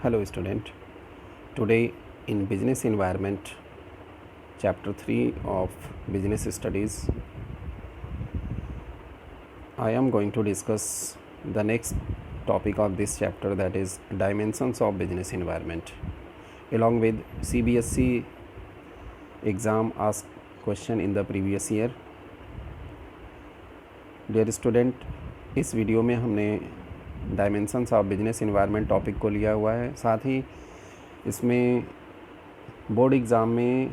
Hello student. Today in business environment chapter 3 of business studies I am going to discuss the next topic of this chapter, that is dimensions of business environment, along with CBSE exam asked question in the previous year. Dear student, इस video में हमने dimensions of business environment topic को लिया हुआ है। साथ ही इसमें board exam में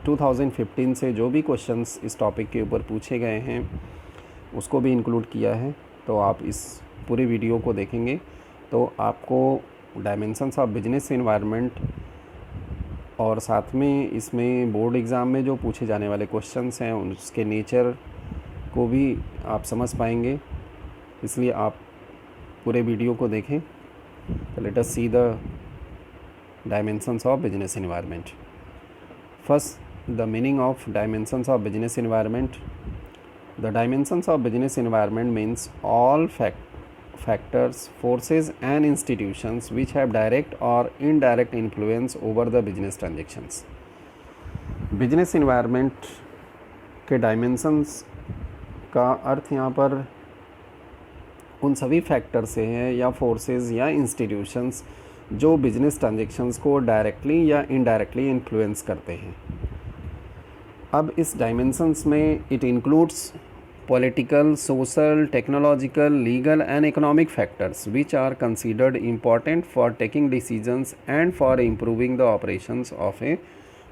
2015 से जो भी क्वेश्चंस इस टॉपिक के ऊपर पूछे गए हैं उसको भी इंक्लूड किया है। तो आप इस पूरी वीडियो को देखेंगे तो आपको डायमेंशंस ऑफ बिजनेस इन्वायरमेंट और साथ में इसमें बोर्ड एग्ज़ाम में जो पूछे जाने वाले क्वेश्चंस हैं उसके नेचर को भी आप समझ पाएंगे, इसलिए आप पूरे वीडियो को देखें। तो let us see the dimensions of business environment. First, the meaning of dimensions of business environment. The dimensions of business environment means all factors, forces and institutions which have direct or indirect influence over the business transactions. Business environment के dimensions का अर्थ यहाँ पर उन सभी factor से हैं या forces या इंस्टीट्यूशंस जो बिजनेस ट्रांजैक्शंस को डायरेक्टली या इनडायरेक्टली इन्फ्लुएंस करते हैं। अब इस डायमेंशंस में it includes political, social, technological, legal and economic factors which are considered important for taking decisions and for improving the operations of a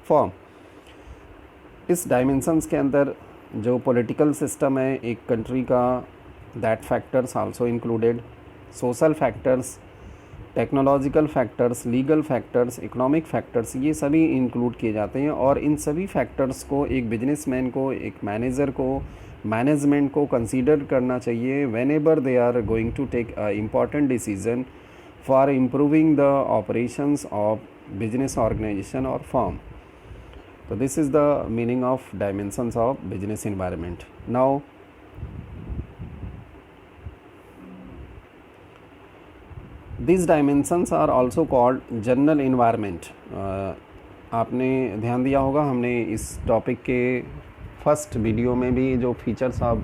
firm. इस dimensions के अंदर जो पॉलिटिकल सिस्टम है एक कंट्री का, that factors also included, social factors, technological factors, legal factors, economic factors, ये सभी include किए जाते हैं। और इन सभी फैक्टर्स को एक बिजनेसमैन को, एक मैनेजर को, मैनेजमेंट को कंसीडर करना चाहिए whenever they are going to take a important decision for improving the operations of business organization और फर्म। तो this is the meaning of dimensions of business environment. Now these dimensions are also called general environment. आपने ध्यान दिया होगा हमने इस topic के first video में भी जो फीचर्स ऑफ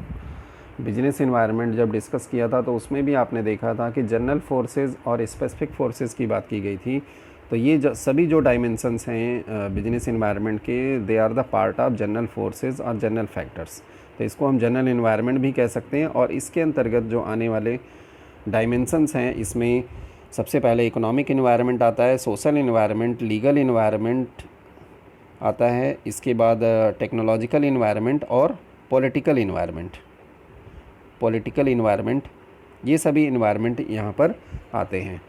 बिजनेस इन्वायरमेंट जब डिस्कस किया था तो उसमें भी आपने देखा था कि जनरल फोर्सेस और स्पेसिफिक फोर्सेस की बात की गई थी। तो ये सभी जो डायमेंशंस हैं बिजनेस इन्वायरमेंट के, they are the part of general forces और जनरल फैक्टर्स। तो इसको हम जनरल इन्वायरमेंट भी कह सकते हैं। और इसके अंतर्गत जो आने वाले डायमेंशंस हैं इसमें सबसे पहले इकोनॉमिक इन्वायरमेंट आता है, सोशल इन्वायरमेंट, लीगल इन्वायरमेंट आता है, इसके बाद टेक्नोलॉजिकल इन्वायरमेंट और पॉलिटिकल इन्वायरमेंट। पॉलिटिकल इन्वायरमेंट, ये सभी इन्वायरमेंट यहाँ पर आते हैं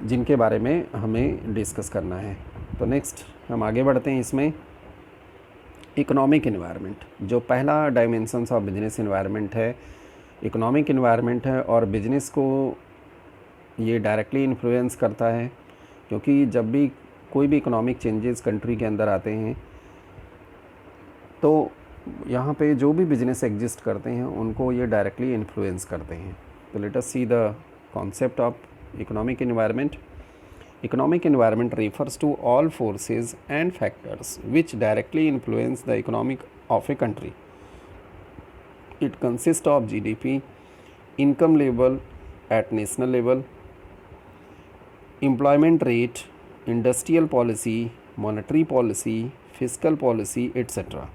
जिनके बारे में हमें डिस्कस करना है। तो नेक्स्ट हम आगे बढ़ते हैं। इसमें इकोनॉमिक इन्वायरमेंट जो पहला डायमेंशंस ऑफ बिजनेस इन्वायरमेंट है, इकोनॉमिक इन्वायरमेंट है और बिजनेस को ये डायरेक्टली इन्फ्लुएंस करता है, क्योंकि जब भी कोई भी इकोनॉमिक चेंजेस कंट्री के अंदर आते हैं तो यहाँ पे जो भी बिजनेस एग्जिस्ट करते हैं उनको ये डायरेक्टली इन्फ्लुएंस करते हैं। तो let us see the concept of economic environment. Economic environment refers to all forces and factors which directly influence the economic of a country. It consists of GDP, income level at national level, employment rate, industrial policy, monetary policy, fiscal policy, etc.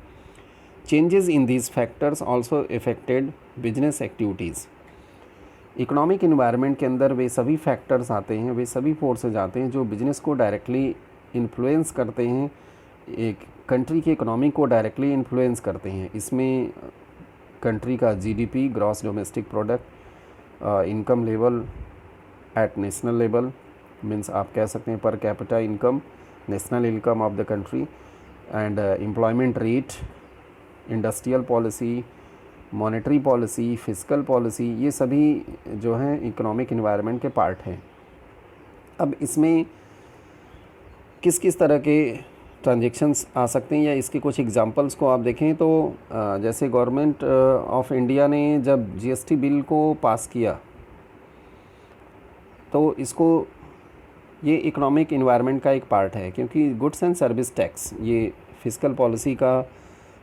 Changes in these factors also affected business activities. Economic environment के अंदर वे सभी factors आते हैं, वे सभी forces आते हैं जो business को डायरेक्टली इन्फ्लुएंस करते हैं, एक कंट्री की इकोनॉमी को डायरेक्टली इन्फ्लुएंस करते हैं। इसमें कंट्री का GDP, gross domestic product, income level at national level, means आप कह सकते हैं per capita income, national income of the country, and employment rate, industrial policy, monetary policy, fiscal policy, ये सभी जो हैं इकोनॉमिक इन्वायरमेंट के पार्ट हैं। अब इसमें किस किस तरह के ट्रांजैक्शंस आ सकते हैं या इसके कुछ एग्जांपल्स को आप देखें तो जैसे गवर्नमेंट ऑफ इंडिया ने जब जीएसटी बिल को पास किया तो इसको ये इकोनॉमिक इन्वायरमेंट का एक पार्ट है, क्योंकि गुड्स एंड सर्विस टैक्स ये फिस्कल पॉलिसी का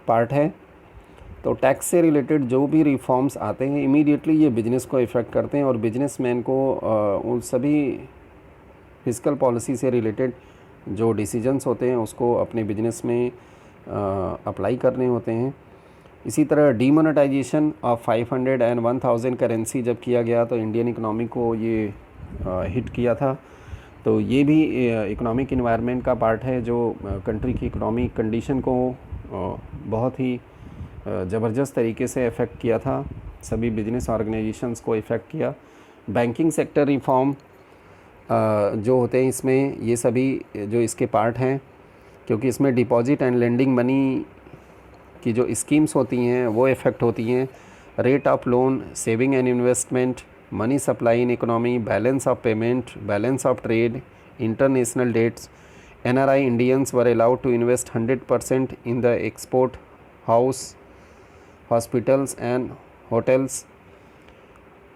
पार्ट है। तो टैक्स से रिलेटेड जो भी रिफॉर्म्स आते हैं इमीडिएटली ये बिजनेस को इफ़ेक्ट करते हैं, और बिजनेसमैन को उन सभी फिस्कल पॉलिसी से रिलेटेड जो डिसीजंस होते हैं उसको अपने बिजनेस में अप्लाई करने होते हैं। इसी तरह डीमोनेटाइजेशन ऑफ 500 एंड 1000 करेंसी जब किया गया तो इंडियन इकोनॉमी को ये हिट किया था। तो ये भी इकोनॉमिक इन्वायरमेंट का पार्ट है जो कंट्री की इकोनॉमिक कंडीशन को बहुत ही ज़बरदस्त तरीके से इफ़ेक्ट किया था, सभी बिजनेस ऑर्गेनाइजेशंस को इफ़ेक्ट किया। बैंकिंग सेक्टर रिफॉर्म जो होते हैं इसमें, ये सभी जो इसके पार्ट हैं, क्योंकि इसमें डिपॉजिट एंड लेंडिंग मनी की जो स्कीम्स होती हैं वो इफ़ेक्ट होती हैं। Rate of loan, saving and investment, money supply in economy, balance of payment, balance of trade, international debts. NRI Indians were allowed to invest 100% in the export house, hospitals and hotels.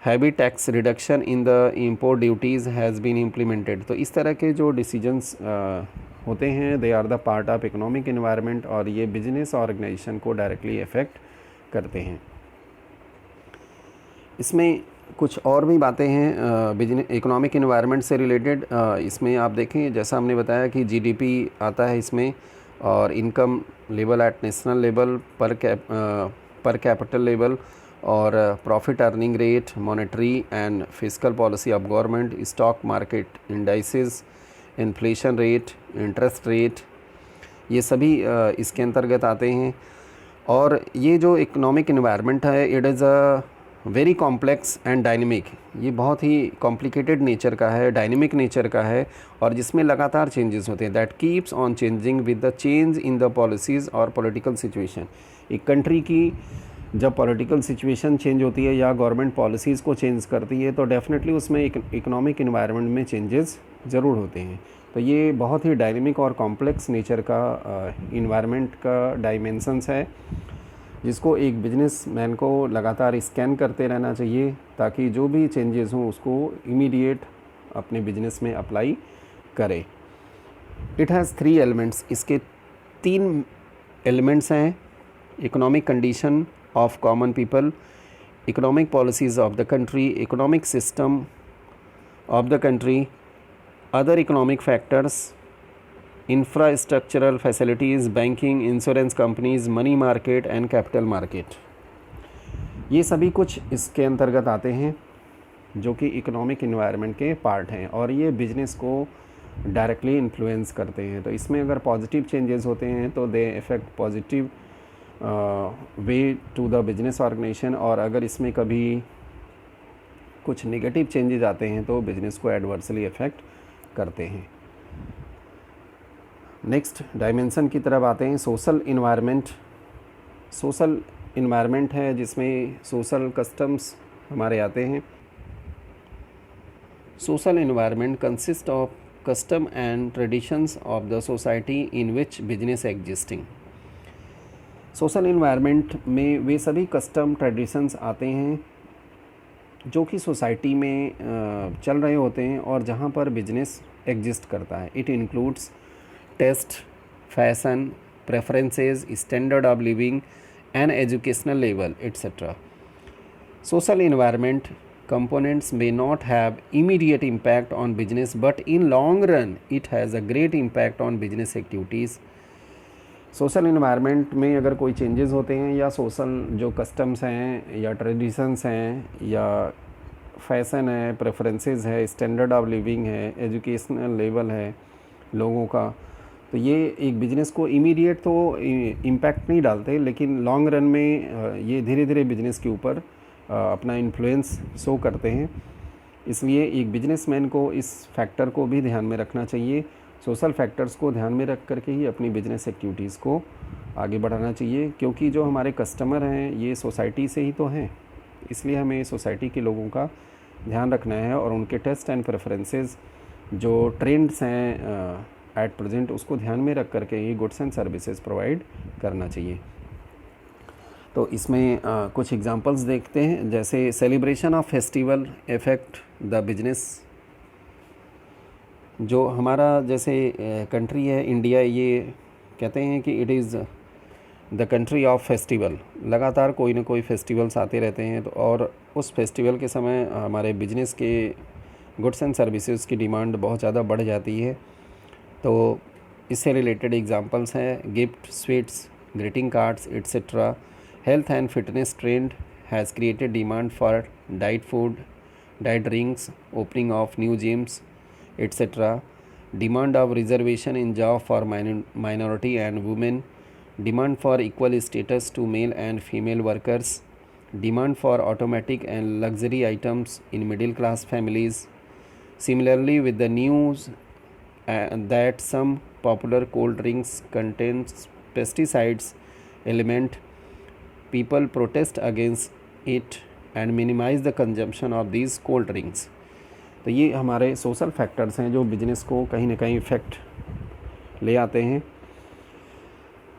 Heavy tax reduction in the import duties has been implemented. तो इस तरह के जो decisions होते हैं they are the part of economic environment, और ये business organization को डायरेक्टली इफ़ेक्ट करते हैं। इसमें कुछ और भी बातें हैं बिजनेस इकोनॉमिक इन्वायरमेंट से रिलेटेड। इसमें आप देखें, जैसा हमने बताया कि GDP आता है इसमें, और income level at national level, per capital level, और profit earning rate, monetary and fiscal policy of government, stock market indices, inflation rate, interest rate, ये सभी इसके अंतर्गत आते हैं। और ये जो इकोनॉमिक इन्वायरमेंट है it is a very complex and dynamic, ये बहुत ही कॉम्प्लिकेटेड नेचर का है, डायनेमिक नेचर का है, और जिसमें लगातार चेंजेस होते हैं। That keeps on changing with the change in the policies और पॉलिटिकल सिचुएशन। एक कंट्री की जब पॉलिटिकल सिचुएशन चेंज होती है या गवर्नमेंट पॉलिसीज़ को चेंज करती है तो डेफिनेटली उसमें इकोनॉमिक इन्वायरमेंट में चेंजेस ज़रूर होते हैं। तो ये बहुत ही डायनेमिक और कॉम्प्लेक्स नेचर का इन्वायरमेंट का डायमेंशंस है, जिसको एक बिजनेसमैन को लगातार स्कैन करते रहना चाहिए ताकि जो भी चेंजेस हों उसको इमीडिएट अपने बिजनेस में अप्लाई करे। इट हैज़ 3 एलिमेंट्स, इसके 3 एलिमेंट्स हैं। Economic condition of common people, economic policies of the country, economic system of the country, other economic factors, infrastructural facilities, banking, insurance companies, money market and capital market. ये सभी कुछ इसके अंतर्गत आते हैं जो कि इकोनॉमिक इन्वायरमेंट के पार्ट हैं, और ये बिजनेस को डायरेक्टली इन्फ्लुएंस करते हैं। तो इसमें अगर पॉजिटिव चेंजेस होते हैं तो they effect positive way to the business organization, और अगर इसमें कभी कुछ नेगेटिव चेंजेस आते हैं तो बिजनेस को एडवर्सली इफ़ेक्ट करते हैं। नेक्स्ट डायमेंशन की तरफ आते हैं, सोशल इन्वायरमेंट। सोशल इन्वायरमेंट है जिसमें सोशल कस्टम्स हमारे आते हैं। Social environment consist of custom and traditions of the society in which business existing। Social environment में वे सभी कस्टम ट्रेडिशंस आते हैं जो कि सोसाइटी में चल रहे होते हैं और जहाँ पर बिजनेस एग्जिस्ट करता है। It includes taste, fashion, preferences, standard of living and educational level etcetera. Social environment components may not have immediate impact on business, but in long run it has a great impact on business activities। Social environment में अगर कोई changes होते हैं या social जो customs हैं या traditions हैं या फैशन है, प्रेफरेंसेस है, स्टैंडर्ड ऑफ लिविंग है, एजुकेशनल लेवल है लोगों का, तो ये एक बिज़नेस को इमीडिएट तो इम्पैक्ट नहीं डालते, लेकिन लॉन्ग रन में ये धीरे धीरे बिजनेस के ऊपर अपना इन्फ्लुएंस शो करते हैं। इसलिए एक बिजनेसमैन को इस फैक्टर को भी ध्यान में रखना चाहिए। सोशल फैक्टर्स को ध्यान में रख करके ही अपनी बिजनेस एक्टिविटीज़ को आगे बढ़ाना चाहिए, क्योंकि जो हमारे कस्टमर हैं ये सोसाइटी से ही तो हैं, इसलिए हमें सोसाइटी के लोगों का ध्यान रखना है और उनके टेस्ट एंड प्रेफरेंसेस जो ट्रेंड्स हैं एट प्रेजेंट उसको ध्यान में रख करके ही गुड्स एंड सर्विसेज प्रोवाइड करना चाहिए। तो इसमें कुछ एग्जांपल्स देखते हैं, जैसे celebration of festival effect the business जो हमारा जैसे कंट्री है इंडिया, ये कहते हैं कि it is the country of festival. लगातार कोई ना कोई फेस्टिवल्स आते रहते हैं, तो और उस फेस्टिवल के समय हमारे बिजनेस के गुड्स एंड सर्विसेज की डिमांड बहुत ज़्यादा बढ़ जाती है। तो इससे रिलेटेड एग्जांपल्स हैं gift, sweets, greeting cards etcetera. Health and fitness trend has created demand for diet food, diet drinks, opening of new gyms etcetera. Demand of reservation in job for minority and women, demand for equal status to male and female workers, demand for automatic and luxury items in middle class families. Similarly, with the news that some popular cold drinks contains pesticides element, people protest against it and minimize the consumption of these cold drinks. तो ये हमारे social factors हैं जो business को कहीं ना कहीं effect ले आते हैं।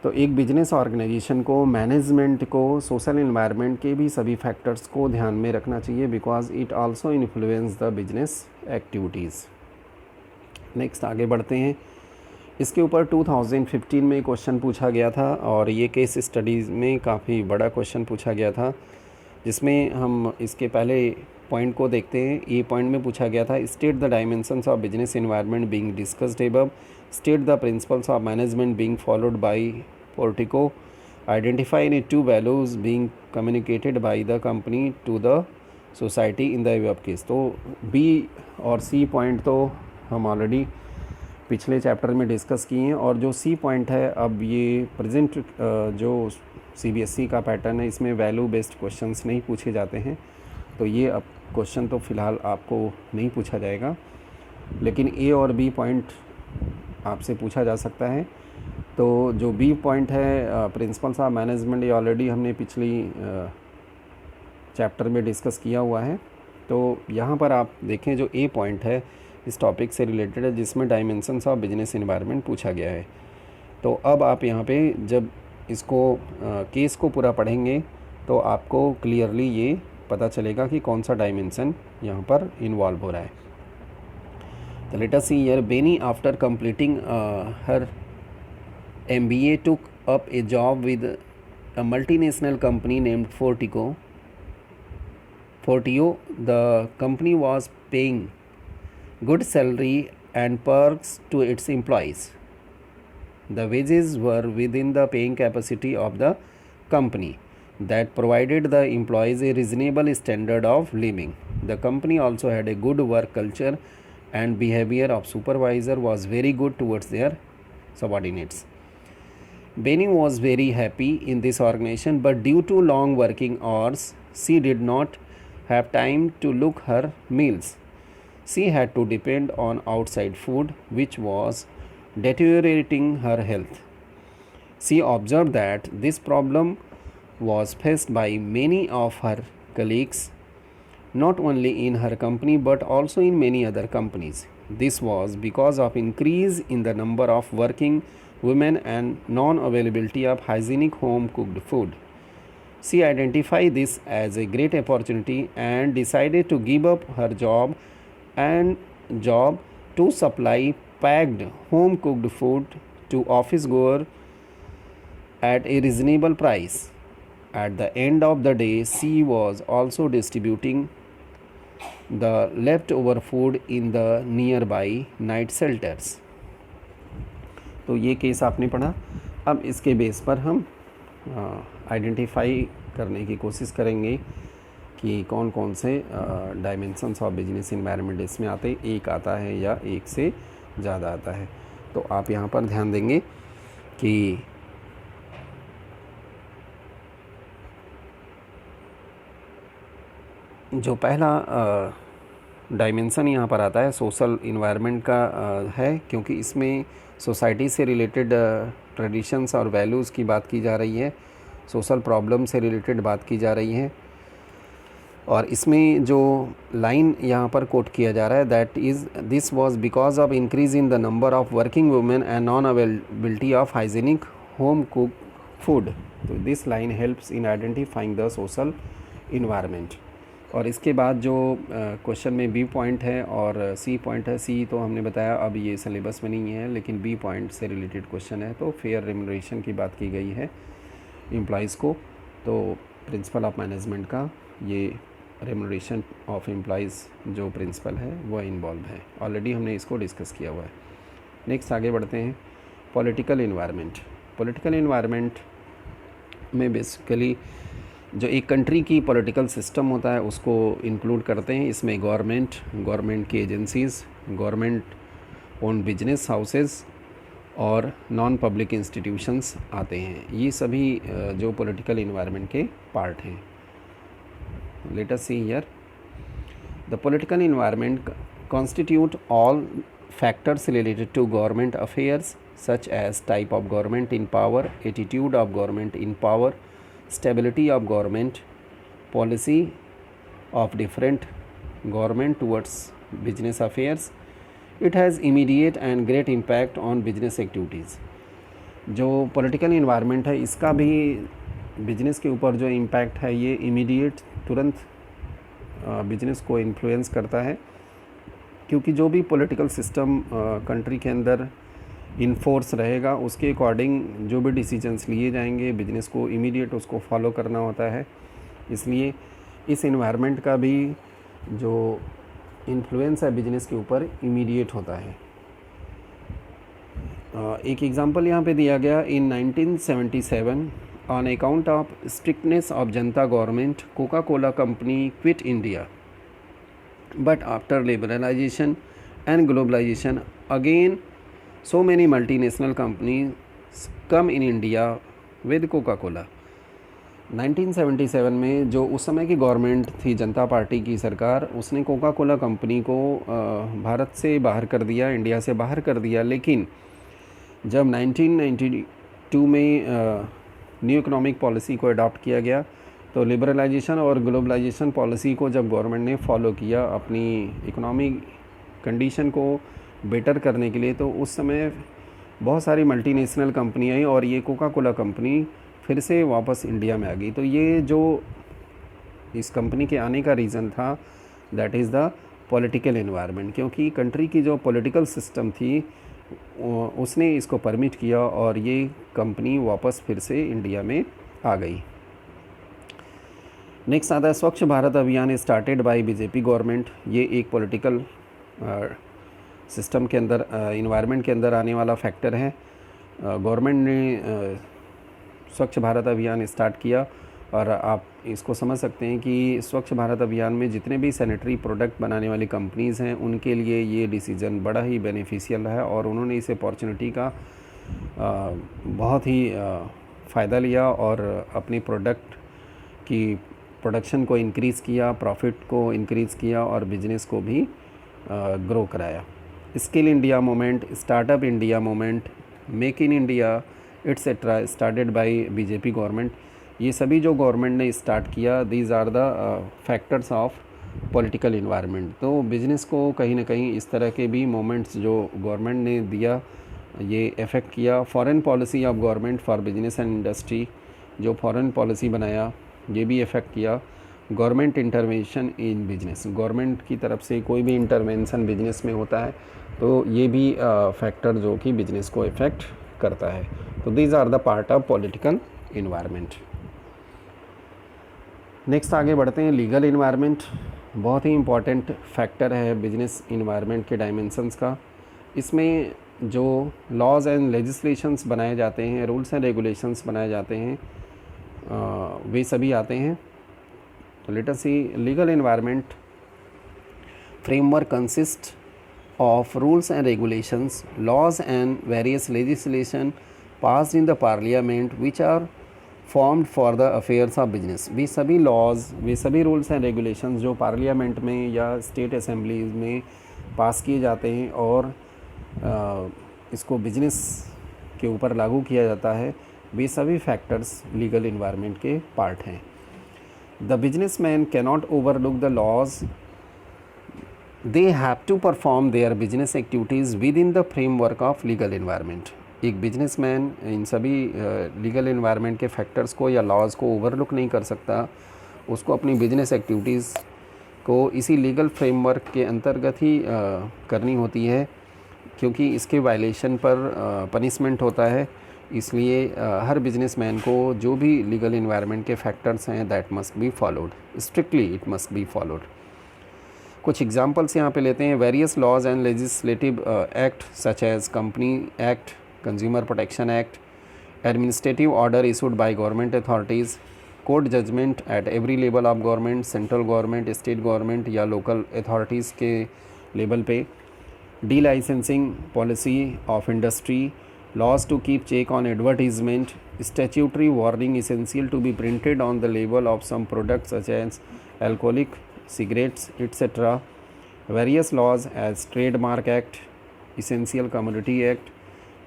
तो एक बिजनेस ऑर्गेनाइजेशन को, मैनेजमेंट को सोशल एनवायरनमेंट के भी सभी फैक्टर्स को ध्यान में रखना चाहिए, because it also influence the business activities. Next आगे बढ़ते हैं। इसके ऊपर 2015 में क्वेश्चन पूछा गया था और ये केस स्टडीज़ में काफ़ी बड़ा क्वेश्चन पूछा गया था, जिसमें हम इसके पहले पॉइंट को देखते हैं। ये पॉइंट में पूछा गया था, state the dimensions of business environment being discussed above, state the principles of management being followed by Portico, identify any two values being communicated by the company to the society in the above case। तो B और C point तो हम already पिछले chapter में discuss किए हैं, और जो C पॉइंट है, अब ये प्रेजेंट जो CBSE का पैटर्न है, इसमें वैल्यू बेस्ड क्वेश्चंस नहीं पूछे जाते हैं, तो ये अब क्वेश्चन तो फ़िलहाल आपको नहीं पूछा जाएगा, लेकिन A और B पॉइंट आपसे पूछा जा सकता है। तो जो बी पॉइंट है, प्रिंसिपल्स ऑफ मैनेजमेंट, ये ऑलरेडी हमने पिछली चैप्टर में डिस्कस किया हुआ है। तो यहाँ पर आप देखें, जो ए पॉइंट है इस टॉपिक से रिलेटेड है, जिसमें डायमेंशंस ऑफ बिजनेस एनवायरनमेंट पूछा गया है। तो अब आप यहाँ पे जब इसको केस को पूरा पढ़ेंगे तो आपको क्लियरली ये पता चलेगा कि कौन सा डायमेंशन यहाँ पर इन्वॉल्व हो रहा है। तो let us see here, Benny after completing her MBA took up a job with a multinational company named Fortio. The company was paying good salary and perks to its employees. The wages were within the paying capacity of the company that provided the employees a reasonable standard of living. The company also had a good work culture and behavior of supervisor was very good towards their subordinates. Benny was very happy in this organization, but due to long working hours, she did not have time to cook her meals. She had to depend on outside food, which was deteriorating her health. She observed that this problem was faced by many of her colleagues, not only in her company but also in many other companies. This was because of increase in the number of working women and non-availability of hygienic home-cooked food. She identified this as a great opportunity and decided to give up her job to supply packed home-cooked food to office goers at a reasonable price. At the end of the day, she was also distributing the leftover food in the nearby night shelters. तो ये case आपने पढ़ा। अब इसके base पर हम identify करने की कोशिश करेंगे कि कौन कौन से डायमेंशंस ऑफ बिजनेस एनवायरनमेंट इसमें आते हैं, एक आता है या एक से ज़्यादा आता है। तो आप यहाँ पर ध्यान देंगे कि जो पहला डायमेंशन यहाँ पर आता है सोशल इन्वायरमेंट का है, क्योंकि इसमें सोसाइटी से रिलेटेड ट्रेडिशंस और वैल्यूज़ की बात की जा रही है, सोशल प्रॉब्लम से रिलेटेड बात की जा रही है। और इसमें जो लाइन यहाँ पर कोट किया जा रहा है, that is this was because of increase in the number of working women and non availability of hygienic home cook food. तो this line helps in identifying the social environment. और इसके बाद जो क्वेश्चन में बी पॉइंट है और C point है, सी तो हमने बताया अब ये सिलेबस में नहीं है, लेकिन बी पॉइंट से रिलेटेड क्वेश्चन है। तो फेयर रेम्यूनरेशन की बात की गई है एम्प्लॉइज़ को, तो प्रिंसिपल ऑफ मैनेजमेंट का ये रेम्यूनरेशन ऑफ एम्प्लॉइज़ जो प्रिंसिपल है वो इन्वॉल्व है। ऑलरेडी हमने इसको डिस्कस किया हुआ है। नेक्स्ट आगे बढ़ते हैं, पॉलिटिकल इन्वायरमेंट। पॉलिटिकल इन्वायरमेंट में बेसिकली जो एक कंट्री की पॉलिटिकल सिस्टम होता है उसको इंक्लूड करते हैं। इसमें गवर्नमेंट की agencies, government own business houses और नॉन पब्लिक इंस्टीट्यूशंस आते हैं। ये सभी जो पॉलिटिकल इन्वायरमेंट के पार्ट हैं। Late us see here, the political environment constitute all factors related to government affairs such as type of government in power, attitude of government in power, stability of government, policy of different government towards business affairs. It has immediate and great impact on business activities. जो political environment है इसका भी business के ऊपर जो impact है ये immediate तुरंत बिजनेस को इन्फ्लुएंस करता है, क्योंकि जो भी पॉलिटिकल सिस्टम कंट्री के अंदर इन्फोर्स रहेगा उसके अकॉर्डिंग जो भी डिसीजंस लिए जाएंगे बिजनेस को इमीडिएट उसको फॉलो करना होता है। इसलिए इस एनवायरनमेंट का भी जो इन्फ्लुएंस है बिजनेस के ऊपर इमीडिएट होता है। एक एग्जांपल यहाँ पे दिया गया, in 1977 on account of strictness of Janata government Coca Cola company quit India, but after liberalization and globalization again so many multinational companies come in India with Coca-Cola। 1977 में जो उस समय की गवर्नमेंट थी, जनता पार्टी की सरकार, उसने कोका कोला कंपनी को भारत से बाहर कर दिया, इंडिया से बाहर कर दिया। लेकिन जब 1992 में न्यू इकोनॉमिक पॉलिसी को अडॉप्ट किया गया तो लिबरलाइजेशन और ग्लोबलाइजेशन पॉलिसी को जब गवर्नमेंट ने फॉलो किया अपनी इकोनॉमिक कंडीशन को बेटर करने के लिए, तो उस समय बहुत सारी मल्टीनेशनल कंपनी आई और ये कोका कोला कंपनी फिर से वापस इंडिया में आ गई। तो ये जो इस कंपनी के आने का रीज़न था that is the political environment, क्योंकि कंट्री की जो पॉलिटिकल सिस्टम थी उसने इसको परमिट किया और ये कंपनी वापस फिर से इंडिया में आ गई। नेक्स्ट आता है स्वच्छ भारत अभियान स्टार्टेड बाय बीजेपी गवर्नमेंट। ये एक पॉलिटिकल सिस्टम के अंदर इन्वायरमेंट के अंदर आने वाला फैक्टर है। गवर्नमेंट ने स्वच्छ भारत अभियान स्टार्ट किया और आप इसको समझ सकते हैं कि स्वच्छ भारत अभियान में जितने भी सैनिटरी प्रोडक्ट बनाने वाली कंपनीज़ हैं उनके लिए ये डिसीज़न बड़ा ही बेनिफिशियल है और उन्होंने इस अपॉर्चुनिटी का बहुत ही फ़ायदा लिया और अपनी प्रोडक्ट की प्रोडक्शन को इंक्रीज़ किया, प्रॉफिट को इंक्रीज़ किया और बिजनेस को भी ग्रो कराया। Skill India movement, startup India movement, make in India etcetera started by BJP government, ये सभी जो गवर्नमेंट ने स्टार्ट किया, these are the factors of political environment. तो बिज़नेस को कहीं ना कहीं इस तरह के भी मोमेंट्स जो गवर्नमेंट ने दिया ये इफ़ेक्ट किया। Foreign policy of government for business and industry, जो फॉरेन पॉलिसी बनाया ये भी इफ़ेक्ट किया। Government intervention in business, government की तरफ से कोई भी इंटरवेंशन बिजनेस में होता है तो ये भी फैक्टर जो कि बिजनेस को इफ़ेक्ट करता है। तो these are the part of political environment. Next आगे बढ़ते हैं, लीगल इन्वायरमेंट बहुत ही इम्पॉर्टेंट फैक्टर है बिजनेस इन्वायरमेंट के डायमेंशंस का। इसमें जो लॉज एंड लेजिस्लेशंस बनाए जाते हैं, रूल्स एंड रेगुलेशंस बनाए जाते हैं, वे सभी आते हैं। तो let us see, legal environment framework consist of rules and regulations, laws and various legislation passed in the parliament which are formed for the affairs of business. वे सभी लॉज, वे सभी रूल्स एंड रेगुलेशंस जो parliament में या state assemblies में पास किए जाते हैं और इसको बिजनेस के ऊपर लागू किया जाता है, वे सभी फैक्टर्स लीगल इन्वायरमेंट के पार्ट हैं। The businessman cannot overlook the laws, they have to perform their business activities within the framework of legal environment. एक बिजनेसमैन इन सभी लीगल इन्वायरमेंट के फैक्टर्स को या लॉज को ओवरलुक नहीं कर सकता, उसको अपनी बिजनेस एक्टिविटीज़ को इसी लीगल फ्रेमवर्क के अंतर्गत ही करनी होती है, क्योंकि इसके वायलेशन पर पनिशमेंट होता है। इसलिए हर बिजनेसमैन को जो भी लीगल इन्वायरमेंट के फैक्टर्स हैं that must be followed, strictly it must be followed. कुछ एग्जांपल्स यहाँ पे लेते हैं। Various laws and legislative act such as company act, consumer protection act, administrative order issued by government authorities, court judgment at every level of government, central government, state government या local authorities के level पे, the licensing policy of industry, laws to keep check on advertisement, statutory warning essential to be printed on the label of some products such as alcoholic, cigarettes, etc. Various laws as Trademark Act, Essential Commodity Act,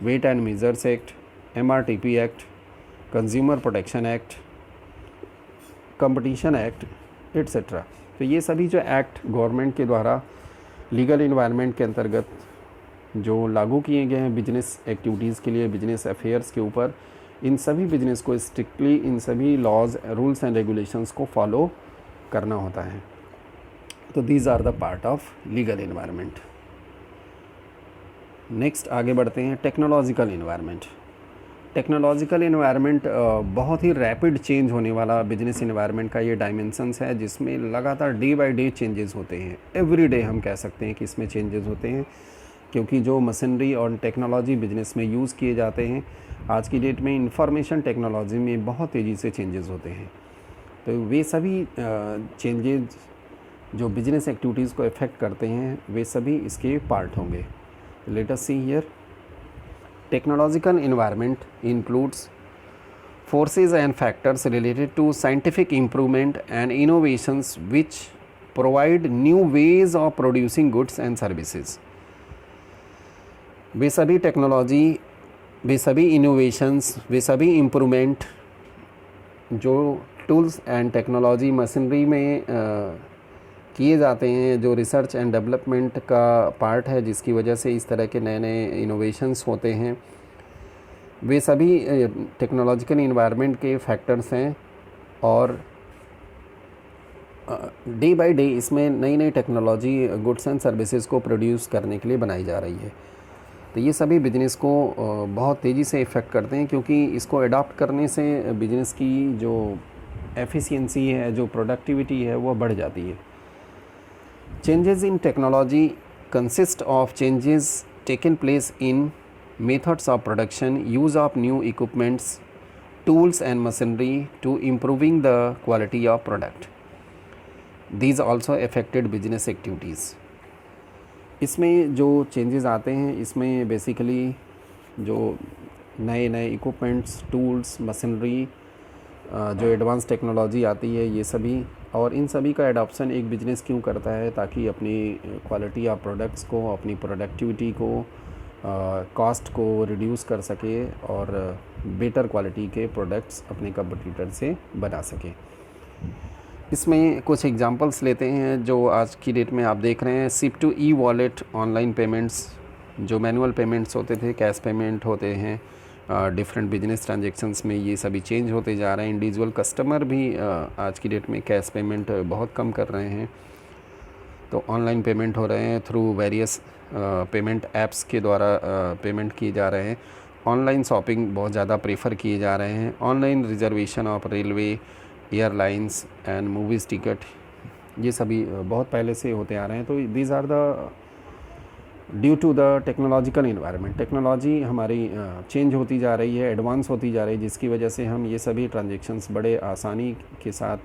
Weight and Measures Act, MRTP Act, Consumer Protection Act, Competition Act, etc. तो ये सभी जो act government के द्वारा legal environment के अंतर्गत जो लागू किए गए हैं बिजनेस एक्टिविटीज़ के लिए, बिजनेस अफेयर्स के ऊपर, इन सभी बिजनेस को स्ट्रिक्टली इन सभी लॉज, रूल्स एंड रेगुलेशंस को फॉलो करना होता है। तो these are the part of legal environment. Next आगे बढ़ते हैं, टेक्नोलॉजिकल इन्वायरमेंट। टेक्नोलॉजिकल इन्वायरमेंट बहुत ही रैपिड चेंज होने वाला बिजनेस इन्वायरमेंट का ये डायमेंशंस है, जिसमें लगातार डे बाय डे चेंजेस होते हैं। एवरी डे हम कह सकते हैं कि इसमें चेंजेस होते हैं, क्योंकि जो मशीनरी और टेक्नोलॉजी बिजनेस में यूज़ किए जाते हैं आज की डेट में इंफॉर्मेशन टेक्नोलॉजी में बहुत तेज़ी से चेंजेस होते हैं। तो वे सभी चेंजेस जो बिजनेस एक्टिविटीज़ को इफ़ेक्ट करते हैं वे सभी इसके पार्ट होंगे। Late us see here, technological environment includes forces and factors related to scientific improvement and innovations which provide new ways of producing goods and services। वे सभी टेक्नोलॉजी, वे सभी innovations, वे सभी improvement जो टूल्स एंड टेक्नोलॉजी मशीनरी में किए जाते हैं, जो research and development का पार्ट है, जिसकी वजह से इस तरह के नए नए इनोवेशंस होते हैं, वे सभी टेक्नोलॉजिकल इन्वायरमेंट के फैक्टर्स हैं। और डे बाय डे इसमें नई नई टेक्नोलॉजी गुड्स एंड सर्विसेज को प्रोड्यूस करने के लिए बनाई जा रही है। तो ये सभी बिजनेस को बहुत तेज़ी से इफ़ेक्ट करते हैं, क्योंकि इसको अडॉप्ट करने से बिजनेस की जो एफिशिएंसी है, जो प्रोडक्टिविटी है, वो बढ़ जाती है। Changes in technology consist of changes taken place in methods of production, use of new equipments, tools and machinery to improving the quality of product. These also affected business activities. इसमें जो changes आते हैं, इसमें basically जो नए नए equipments, tools, machinery, जो advance technology आती है, ये सभी, और इन सभी का एडॉप्शन एक बिजनेस क्यों करता है, ताकि अपनी क्वालिटी ऑफ प्रोडक्ट्स को, अपनी प्रोडक्टिविटी को, कॉस्ट को रिड्यूस कर सके और बेटर क्वालिटी के प्रोडक्ट्स अपने कंपटीटर से बना सके। इसमें कुछ एग्जांपल्स लेते हैं जो आज की डेट में आप देख रहे हैं। Shift to e wallet, online payments, जो मैनुअल पेमेंट्स होते थे, कैश पेमेंट होते हैं, डिफरेंट बिजनेस ट्रांजैक्शंस में ये सभी चेंज होते जा रहे हैं। इंडिविजुअल कस्टमर भी आज की डेट में कैश पेमेंट बहुत कम कर रहे हैं, तो ऑनलाइन पेमेंट हो रहे हैं थ्रू वेरियस पेमेंट ऐप्स के द्वारा पेमेंट किए जा रहे हैं। ऑनलाइन शॉपिंग बहुत ज़्यादा प्रेफर किए जा रहे हैं। Online reservation of railway, airlines and movies ticket, ये सभी बहुत पहले से होते आ रहे हैं। तो these are the due to the technological environment. Technology हमारी चेंज होती जा रही है, एडवांस होती जा रही है, जिसकी वजह से हम ये सभी ट्रांजेक्शन्स बड़े आसानी के साथ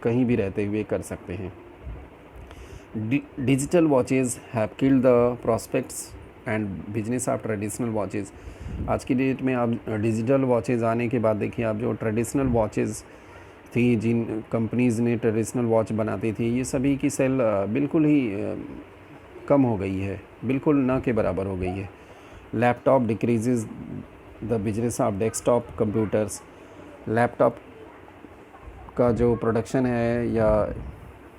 कहीं भी रहते हुए कर सकते हैं। Digital watches have killed the prospects and business of traditional watches। आज की डेट में आप डिजिटल वॉचेज़ आने के बाद देखिए, आप जो ट्रेडिशनल वॉचेज़ थी, जिन कंपनीज़ ने ट्रेडिशनल वॉच बनाती थी, ये सभी की सेल बिल्कुल ही कम हो गई है, बिल्कुल ना के बराबर हो गई है। Laptop decreases the business of desktop computers. Laptop का जो प्रोडक्शन है या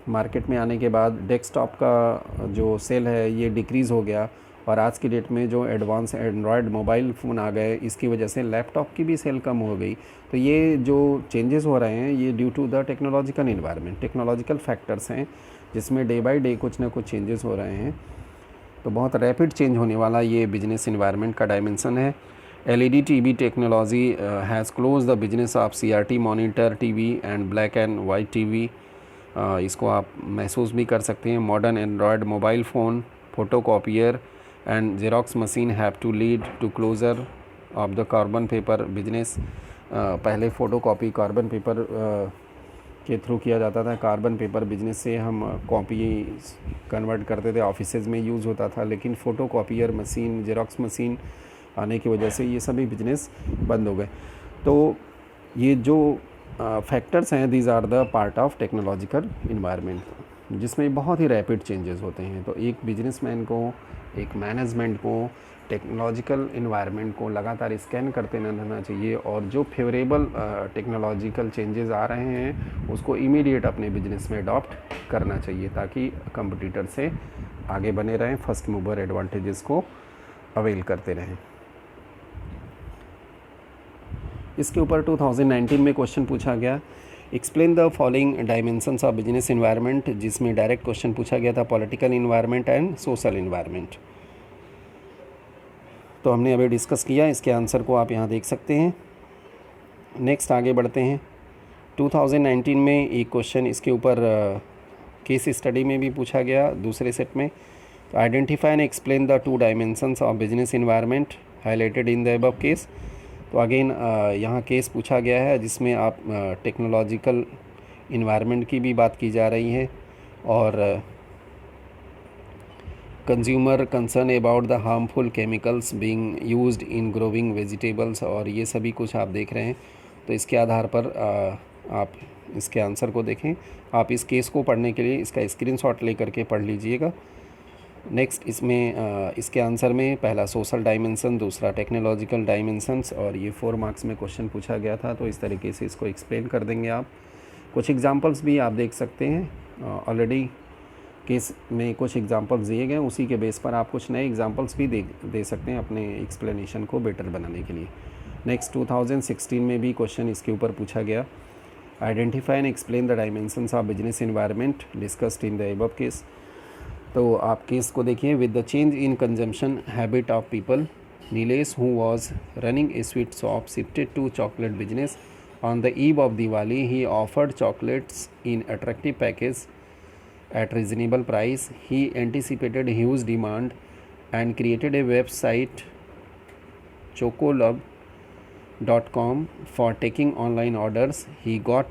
मार्केट में आने के बाद डेस्कटॉप का जो सेल है ये डिक्रीज़ हो गया, और आज की डेट में जो एडवांस एंड्रॉयड मोबाइल फ़ोन आ गए, इसकी वजह से लैपटॉप की भी सेल कम हो गई। तो ये जो चेंजेस हो रहे हैं ये due to the technological environment, technological factors हैं जिसमें डे बाय डे कुछ ना कुछ चेंजेस हो रहे हैं। तो बहुत रैपिड चेंज होने वाला ये बिजनेस इन्वायरमेंट का डायमेंशन है। LED TV technology has close the business of CRT monitor TV and black and white TV। इसको आप महसूस भी कर सकते हैं। Modern android mobile phone, photocopier and Xerox machine have to lead to closure of the carbon paper business. पहले photocopy carbon paper के through किया जाता था। कार्बन पेपर बिजनेस से हम कॉपी कन्वर्ट करते थे, ऑफिसेज़ में यूज़ होता था, लेकिन फ़ोटोकॉपियर मशीन, जेरोक्स मशीन आने की वजह से ये सभी बिजनेस बंद हो गए। तो ये जो फैक्टर्स हैं, these are the part of technological environment, जिसमें बहुत ही रैपिड चेंजेस होते हैं। तो एक बिजनेसमैन को, एक मैनेजमेंट को टेक्नोलॉजिकल इन्वायरमेंट को लगातार स्कैन करते रहना चाहिए, और जो फेवरेबल टेक्नोलॉजिकल चेंजेस आ रहे हैं उसको इमीडिएट अपने बिजनेस में अडॉप्ट करना चाहिए, ताकि कंपटीटर से आगे बने रहें, फर्स्ट मूवर एडवांटेजेस को अवेल करते रहें। इसके ऊपर 2019 में क्वेश्चन पूछा गया, explain the following dimensions of business environment, जिसमें डायरेक्ट क्वेश्चन पूछा गया था political environment and social environment. तो हमने अभी डिस्कस किया, इसके आंसर को आप यहाँ देख सकते हैं। नेक्स्ट आगे बढ़ते हैं। 2019 में एक क्वेश्चन इसके ऊपर केस स्टडी में भी पूछा गया दूसरे सेट में। तो identify and explain the 2 dimensions of business environment highlighted in the above case. तो अगेन यहाँ केस पूछा गया है जिसमें आप टेक्नोलॉजिकल इन्वायरमेंट की भी बात की जा रही है, और consumer concern about the harmful chemicals being used in growing vegetables, और ये सभी कुछ आप देख रहे हैं। तो इसके आधार पर आप इसके आंसर को देखें। आप इस केस को पढ़ने के लिए इसका स्क्रीनशॉट लेकर के पढ़ लीजिएगा। नेक्स्ट इसमें इसके आंसर में पहला सोशल डायमेंशन, दूसरा टेक्नोलॉजिकल डायमेंशंस, और ये 4 मार्क्स में क्वेश्चन पूछा गया था। तो इस तरीके से इसको एक्सप्लेन कर देंगे आप। कुछ एग्जांपल्स भी आप देख सकते हैं, ऑलरेडी केस में कुछ एग्जांपल्स दिए गए, उसी के बेस पर आप कुछ नए एग्जांपल्स भी दे सकते हैं अपने एक्सप्लेनेशन को बेटर बनाने के लिए। नेक्स्ट 2016 में भी क्वेश्चन इसके ऊपर पूछा गया, identify and explain the dimensions of business environment discussed in the above case. तो आप केस को देखिए। With the change in consumption habit of people, Nilesh who was running a sweet shop shifted to chocolate business. On the eve of Diwali, he offered chocolates in attractive package at reasonable price. He anticipated huge demand and created a website, chocolove.com, for taking online orders. He got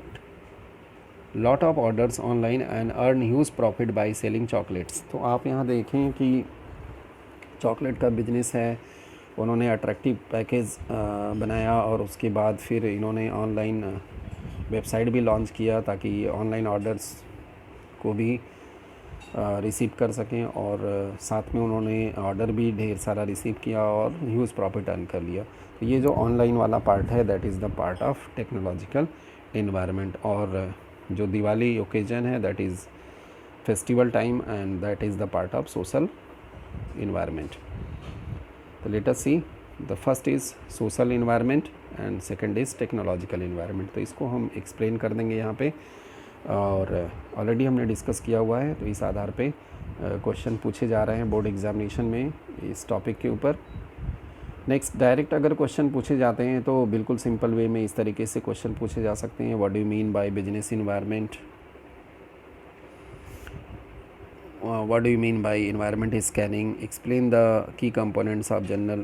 lot of orders online and earned huge profit by selling chocolates. तो आप यहाँ देखें कि chocolate का business है, उन्होंने attractive package बनाया, और उसके बाद फिर इन्होंने ऑनलाइन वेबसाइट भी लॉन्च किया ताकि ऑनलाइन ऑर्डर्स को भी रिसीव कर सकें, और साथ में उन्होंने ऑर्डर भी ढेर सारा रिसीव किया और ह्यूज प्रॉफिट अर्न कर लिया। तो ये जो ऑनलाइन वाला पार्ट है, that is the part of technological environment. और जो दिवाली ओकेजन है, that is festival time, and that is the part of social environment. तो let us see, the first is social environment and second is technological environment. तो इसको हम explain कर देंगे यहाँ पे, और ऑलरेडी हमने डिस्कस किया हुआ है। तो इस आधार पे क्वेश्चन पूछे जा रहे हैं बोर्ड एग्जामिनेशन में इस टॉपिक के ऊपर। नेक्स्ट, डायरेक्ट अगर क्वेश्चन पूछे जाते हैं तो बिल्कुल सिंपल वे में इस तरीके से क्वेश्चन पूछे जा सकते हैं। What do you mean by business environment? What do you mean by environment scanning? Explain the key components of general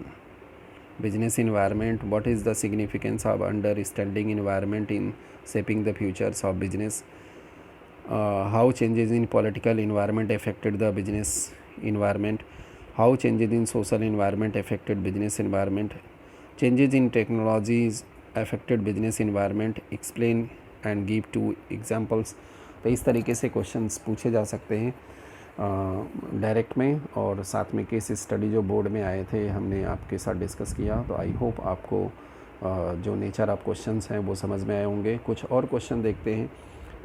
business environment. What is the significance of understanding environment in shaping the futures of business? How changes in political environment affected the business environment? How changes in social environment affected business environment? Changes in technologies affected business environment. Explain and give 2 examples. तो इस तरीके से questions पूछे जा सकते हैं direct में, और साथ में केस स्टडी जो बोर्ड में आए थे हमने आपके साथ डिस्कस किया। तो आई होप आपको जो नेचर ऑफ क्वेश्चंस हैं वो समझ में आए होंगे। कुछ और क्वेश्चन देखते हैं।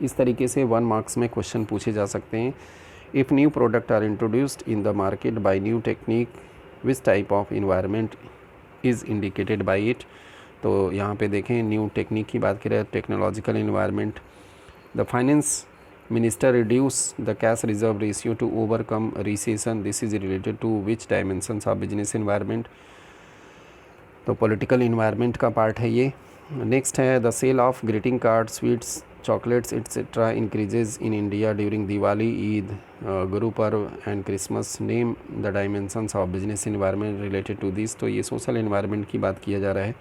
इस तरीके से 1 मार्क्स में क्वेश्चन पूछे जा सकते हैं। If new product are introduced in the market by new technique, which type of environment is indicated by it? तो यहाँ पे देखें, न्यू टेक्निक की बात करें, technological environment. The finance Minister reduce the cash reserve ratio to overcome recession. This is related to which dimensions of business environment? तो political environment का part है ये. नेक्स्ट है the sale of greeting card sweets chocolates etcetera increases in India during Diwali Eid Guru Parv and Christmas. Name the dimensions of business environment related to this. तो ये social environment की बात किया जा रहा है.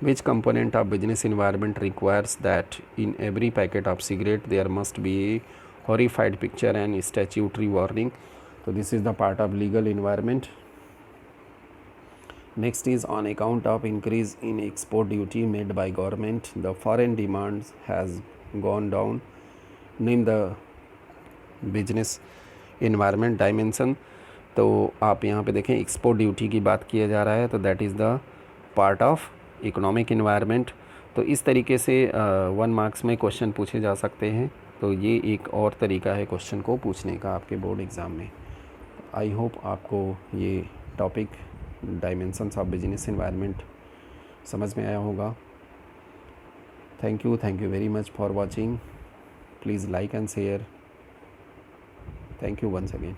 Which component of business environment requires that in every packet of cigarette there must be a horrified picture and statutory warning. तो this is the part of legal environment. Next is on account of increase in export duty made by government, the foreign demand has gone down. Name the business environment dimension. तो आप यहाँ पे देखें export duty की बात किया जा रहा है, तो that is the part of economic environment. तो इस तरीके से 1 मार्क्स में क्वेश्चन पूछे जा सकते हैं. तो ये एक और तरीका है क्वेश्चन को पूछने का आपके बोर्ड एग्ज़ाम में. आई होप आपको ये topic dimensions of business environment समझ में आया होगा. Thank you very much for watching. Please like and share. Thank you once again.